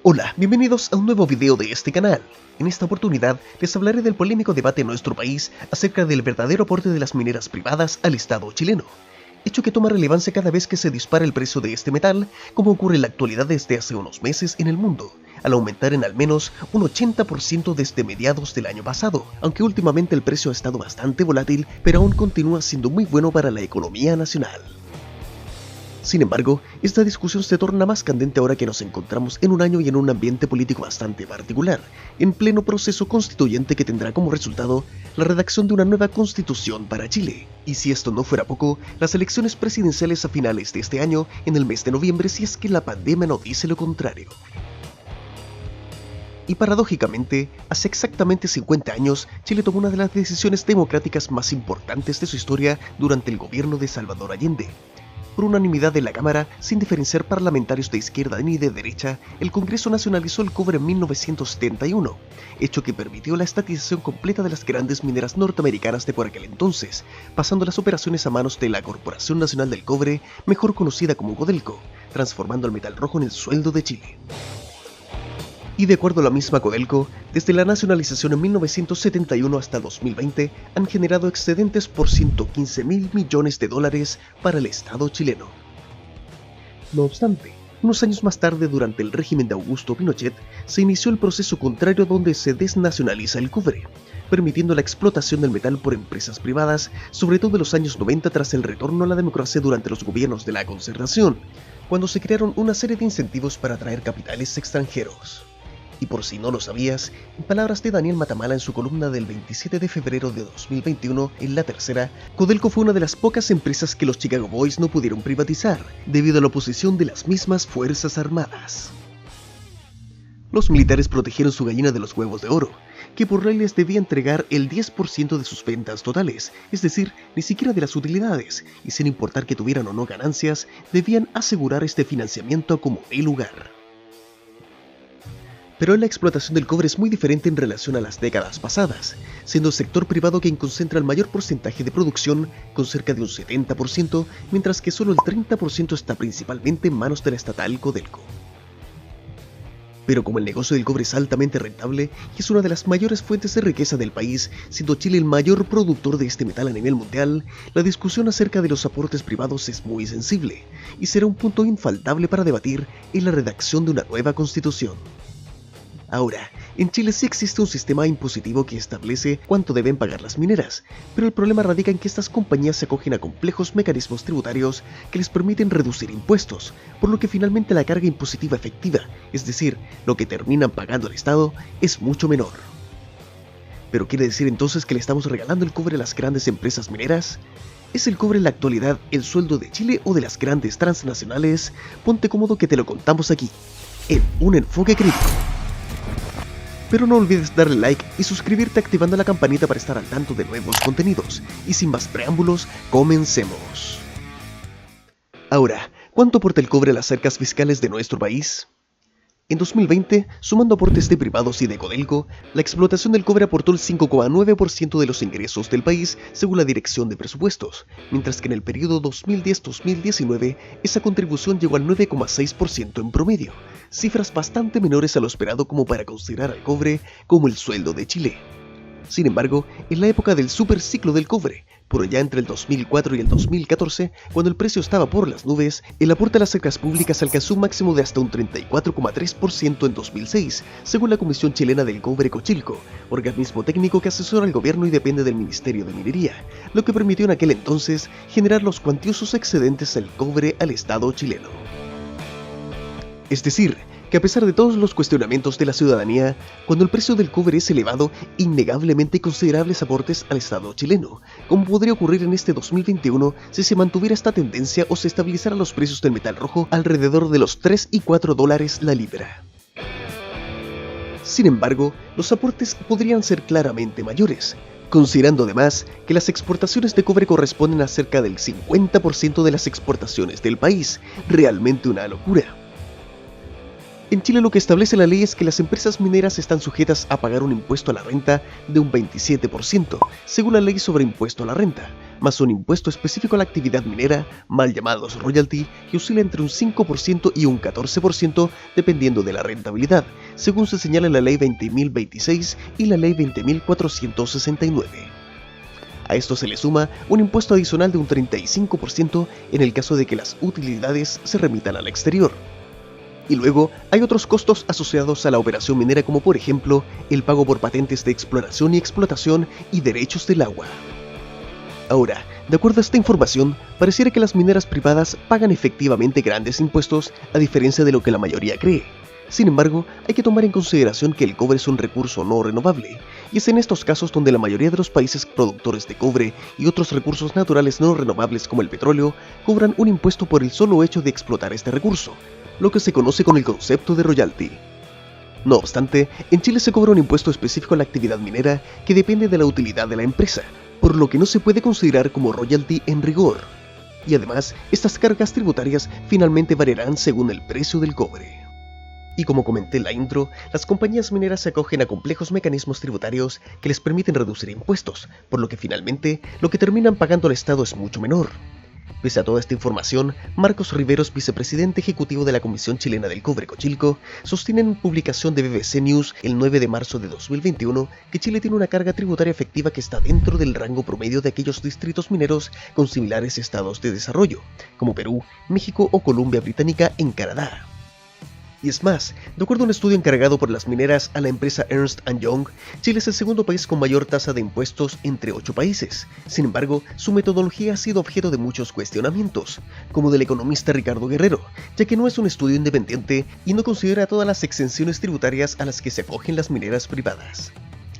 Hola, bienvenidos a un nuevo video de este canal. En esta oportunidad les hablaré del polémico debate en nuestro país acerca del verdadero aporte de las mineras privadas al Estado chileno, hecho que toma relevancia cada vez que se dispara el precio de este metal, como ocurre en la actualidad desde hace unos meses en el mundo, al aumentar en al menos un 80% desde mediados del año pasado, aunque últimamente el precio ha estado bastante volátil, pero aún continúa siendo muy bueno para la economía nacional. Sin embargo, esta discusión se torna más candente ahora que nos encontramos en un año y en un ambiente político bastante particular, en pleno proceso constituyente que tendrá como resultado la redacción de una nueva constitución para Chile. Y si esto no fuera poco, las elecciones presidenciales a finales de este año, en el mes de noviembre, si es que la pandemia no dice lo contrario. Y paradójicamente, hace exactamente 50 años, Chile tomó una de las decisiones democráticas más importantes de su historia durante el gobierno de Salvador Allende. Por unanimidad de la Cámara, sin diferenciar parlamentarios de izquierda ni de derecha, el Congreso nacionalizó el cobre en 1971, hecho que permitió la estatización completa de las grandes mineras norteamericanas de por aquel entonces, pasando las operaciones a manos de la Corporación Nacional del Cobre, mejor conocida como Codelco, transformando el metal rojo en el sueldo de Chile. Y de acuerdo a la misma Codelco, desde la nacionalización en 1971 hasta 2020 han generado excedentes por 115.000 millones de dólares para el Estado chileno. No obstante, unos años más tarde, durante el régimen de Augusto Pinochet, se inició el proceso contrario donde se desnacionaliza el cobre, permitiendo la explotación del metal por empresas privadas, sobre todo en los años 90 tras el retorno a la democracia durante los gobiernos de la Concertación, cuando se crearon una serie de incentivos para atraer capitales extranjeros. Y por si no lo sabías, en palabras de Daniel Matamala en su columna del 27 de febrero de 2021 en La Tercera, Codelco fue una de las pocas empresas que los Chicago Boys no pudieron privatizar, debido a la oposición de las mismas Fuerzas Armadas. Los militares protegieron su gallina de los huevos de oro, que por ley les debía entregar el 10% de sus ventas totales, es decir, ni siquiera de las utilidades, y sin importar que tuvieran o no ganancias, debían asegurar este financiamiento como dé lugar. Pero la explotación del cobre es muy diferente en relación a las décadas pasadas, siendo el sector privado quien concentra el mayor porcentaje de producción, con cerca de un 70%, mientras que solo el 30% está principalmente en manos de la estatal Codelco. Pero como el negocio del cobre es altamente rentable y es una de las mayores fuentes de riqueza del país, siendo Chile el mayor productor de este metal a nivel mundial, la discusión acerca de los aportes privados es muy sensible, y será un punto infaltable para debatir en la redacción de una nueva constitución. Ahora, en Chile sí existe un sistema impositivo que establece cuánto deben pagar las mineras, pero el problema radica en que estas compañías se acogen a complejos mecanismos tributarios que les permiten reducir impuestos, por lo que finalmente la carga impositiva efectiva, es decir, lo que terminan pagando al Estado, es mucho menor. ¿Pero quiere decir entonces que le estamos regalando el cobre a las grandes empresas mineras? ¿Es el cobre en la actualidad el sueldo de Chile o de las grandes transnacionales? Ponte cómodo que te lo contamos aquí, en Un Enfoque Crítico. Pero no olvides darle like y suscribirte activando la campanita para estar al tanto de nuevos contenidos. Y sin más preámbulos, comencemos. Ahora, ¿cuánto aporta el cobre a las arcas fiscales de nuestro país? En 2020, sumando aportes de privados y de Codelco, la explotación del cobre aportó el 5,9% de los ingresos del país según la Dirección de Presupuestos, mientras que en el periodo 2010-2019 esa contribución llegó al 9,6% en promedio, cifras bastante menores a lo esperado como para considerar al cobre como el sueldo de Chile. Sin embargo, en la época del superciclo del cobre, por allá entre el 2004 y el 2014, cuando el precio estaba por las nubes, el aporte a las arcas públicas alcanzó un máximo de hasta un 34,3% en 2006, según la Comisión Chilena del Cobre Cochilco, organismo técnico que asesora al gobierno y depende del Ministerio de Minería, lo que permitió en aquel entonces generar los cuantiosos excedentes del cobre al Estado chileno. Es decir, que a pesar de todos los cuestionamientos de la ciudadanía, cuando el precio del cobre es elevado, innegablemente hay considerables aportes al Estado chileno, como podría ocurrir en este 2021 si se mantuviera esta tendencia o se estabilizaran los precios del metal rojo alrededor de los 3 y 4 dólares la libra. Sin embargo, los aportes podrían ser claramente mayores, considerando además que las exportaciones de cobre corresponden a cerca del 50% de las exportaciones del país, realmente una locura. En Chile lo que establece la ley es que las empresas mineras están sujetas a pagar un impuesto a la renta de un 27%, según la ley sobre impuesto a la renta, más un impuesto específico a la actividad minera, mal llamados royalty, que oscila entre un 5% y un 14% dependiendo de la rentabilidad, según se señala en la Ley 20.026 y la Ley 20.469. A esto se le suma un impuesto adicional de un 35% en el caso de que las utilidades se remitan al exterior. Y luego hay otros costos asociados a la operación minera, como por ejemplo el pago por patentes de exploración y explotación y derechos del agua. Ahora, de acuerdo a esta información, pareciera que las mineras privadas pagan efectivamente grandes impuestos, a diferencia de lo que la mayoría cree. Sin embargo, hay que tomar en consideración que el cobre es un recurso no renovable, y es en estos casos donde la mayoría de los países productores de cobre y otros recursos naturales no renovables como el petróleo cobran un impuesto por el solo hecho de explotar este recurso, lo que se conoce con el concepto de royalty. No obstante, en Chile se cobra un impuesto específico a la actividad minera que depende de la utilidad de la empresa, por lo que no se puede considerar como royalty en rigor. Y además, estas cargas tributarias finalmente variarán según el precio del cobre. Y como comenté en la intro, las compañías mineras se acogen a complejos mecanismos tributarios que les permiten reducir impuestos, por lo que finalmente lo que terminan pagando al Estado es mucho menor. Pese a toda esta información, Marcos Riveros, vicepresidente ejecutivo de la Comisión Chilena del Cobre Cochilco, sostiene en publicación de BBC News el 9 de marzo de 2021 que Chile tiene una carga tributaria efectiva que está dentro del rango promedio de aquellos distritos mineros con similares estados de desarrollo, como Perú, México o Columbia Británica en Canadá. Y es más, de acuerdo a un estudio encargado por las mineras a la empresa Ernst & Young, Chile es el segundo país con mayor tasa de impuestos entre 8 países. Sin embargo, su metodología ha sido objeto de muchos cuestionamientos, como del economista Ricardo Guerrero, ya que no es un estudio independiente y no considera todas las exenciones tributarias a las que se acogen las mineras privadas.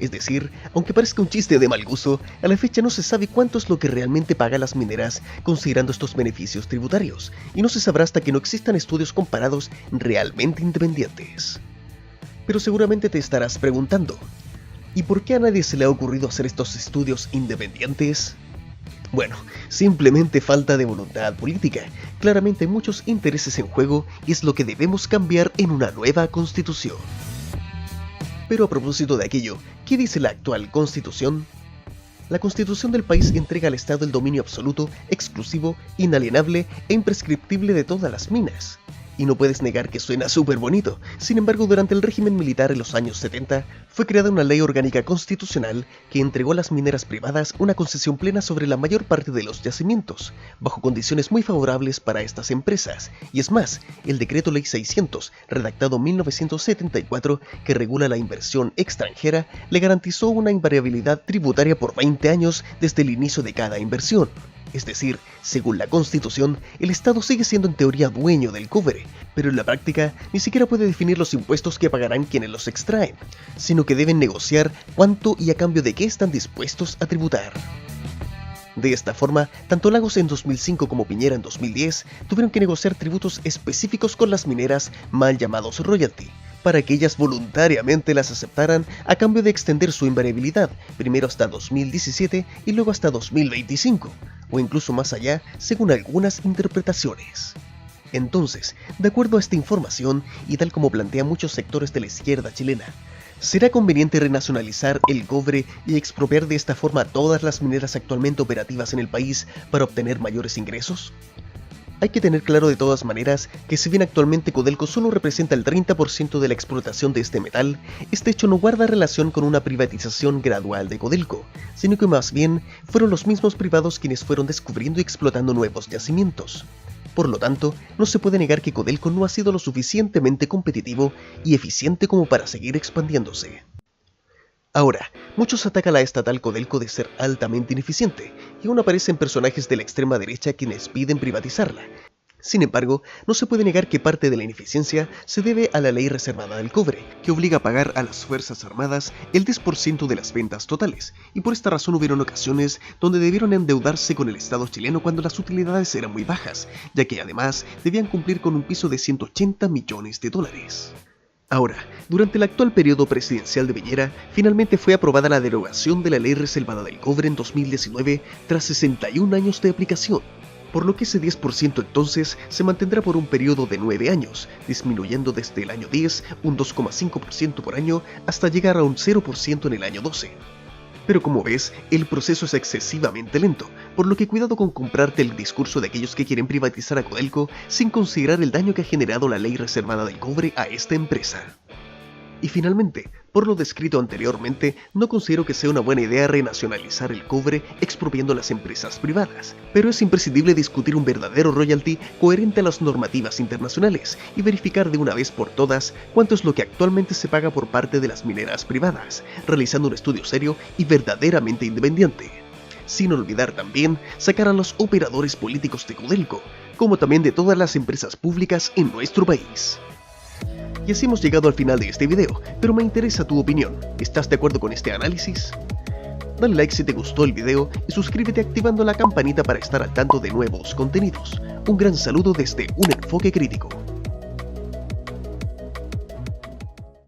Es decir, aunque parezca un chiste de mal gusto, a la fecha no se sabe cuánto es lo que realmente pagan las mineras considerando estos beneficios tributarios, y no se sabrá hasta que no existan estudios comparados realmente independientes. Pero seguramente te estarás preguntando, ¿y por qué a nadie se le ha ocurrido hacer estos estudios independientes? Bueno, simplemente falta de voluntad política. Claramente hay muchos intereses en juego y es lo que debemos cambiar en una nueva constitución. Pero a propósito de aquello, ¿qué dice la actual Constitución? La Constitución del país entrega al Estado el dominio absoluto, exclusivo, inalienable e imprescriptible de todas las minas. Y no puedes negar que suena súper bonito. Sin embargo, durante el régimen militar en los años 70, fue creada una ley orgánica constitucional que entregó a las mineras privadas una concesión plena sobre la mayor parte de los yacimientos, bajo condiciones muy favorables para estas empresas. Y es más, el Decreto Ley 600, redactado en 1974, que regula la inversión extranjera, le garantizó una invariabilidad tributaria por 20 años desde el inicio de cada inversión. Es decir, según la Constitución, el Estado sigue siendo en teoría dueño del cobre, pero en la práctica ni siquiera puede definir los impuestos que pagarán quienes los extraen, sino que deben negociar cuánto y a cambio de qué están dispuestos a tributar. De esta forma, tanto Lagos en 2005 como Piñera en 2010 tuvieron que negociar tributos específicos con las mineras mal llamados royalty, para que ellas voluntariamente las aceptaran a cambio de extender su invariabilidad, primero hasta 2017 y luego hasta 2025, o incluso más allá, según algunas interpretaciones. Entonces, de acuerdo a esta información, y tal como plantean muchos sectores de la izquierda chilena, ¿será conveniente renacionalizar el cobre y expropiar de esta forma todas las mineras actualmente operativas en el país para obtener mayores ingresos? Hay que tener claro de todas maneras que si bien actualmente Codelco solo representa el 30% de la explotación de este metal, este hecho no guarda relación con una privatización gradual de Codelco, sino que más bien fueron los mismos privados quienes fueron descubriendo y explotando nuevos yacimientos. Por lo tanto, no se puede negar que Codelco no ha sido lo suficientemente competitivo y eficiente como para seguir expandiéndose. Ahora, muchos atacan a la estatal Codelco de ser altamente ineficiente, y aún aparecen personajes de la extrema derecha quienes piden privatizarla. Sin embargo, no se puede negar que parte de la ineficiencia se debe a la ley reservada del cobre, que obliga a pagar a las Fuerzas Armadas el 10% de las ventas totales, y por esta razón hubieron ocasiones donde debieron endeudarse con el Estado chileno cuando las utilidades eran muy bajas, ya que además debían cumplir con un piso de 180 millones de dólares. Ahora, durante el actual periodo presidencial de Piñera, finalmente fue aprobada la derogación de la ley reservada del cobre en 2019 tras 61 años de aplicación, por lo que ese 10% entonces se mantendrá por un periodo de 9 años, disminuyendo desde el año 10 un 2,5% por año hasta llegar a un 0% en el año 12. Pero como ves, el proceso es excesivamente lento, por lo que cuidado con comprarte el discurso de aquellos que quieren privatizar a Codelco sin considerar el daño que ha generado la ley reservada del cobre a esta empresa. Y finalmente, por lo descrito anteriormente, no considero que sea una buena idea renacionalizar el cobre expropiando las empresas privadas, pero es imprescindible discutir un verdadero royalty coherente a las normativas internacionales y verificar de una vez por todas cuánto es lo que actualmente se paga por parte de las mineras privadas, realizando un estudio serio y verdaderamente independiente. Sin olvidar también sacar a los operadores políticos de Codelco, como también de todas las empresas públicas en nuestro país. Y así hemos llegado al final de este video, pero me interesa tu opinión. ¿Estás de acuerdo con este análisis? Dale like si te gustó el video y suscríbete activando la campanita para estar al tanto de nuevos contenidos. Un gran saludo desde Un Enfoque Crítico.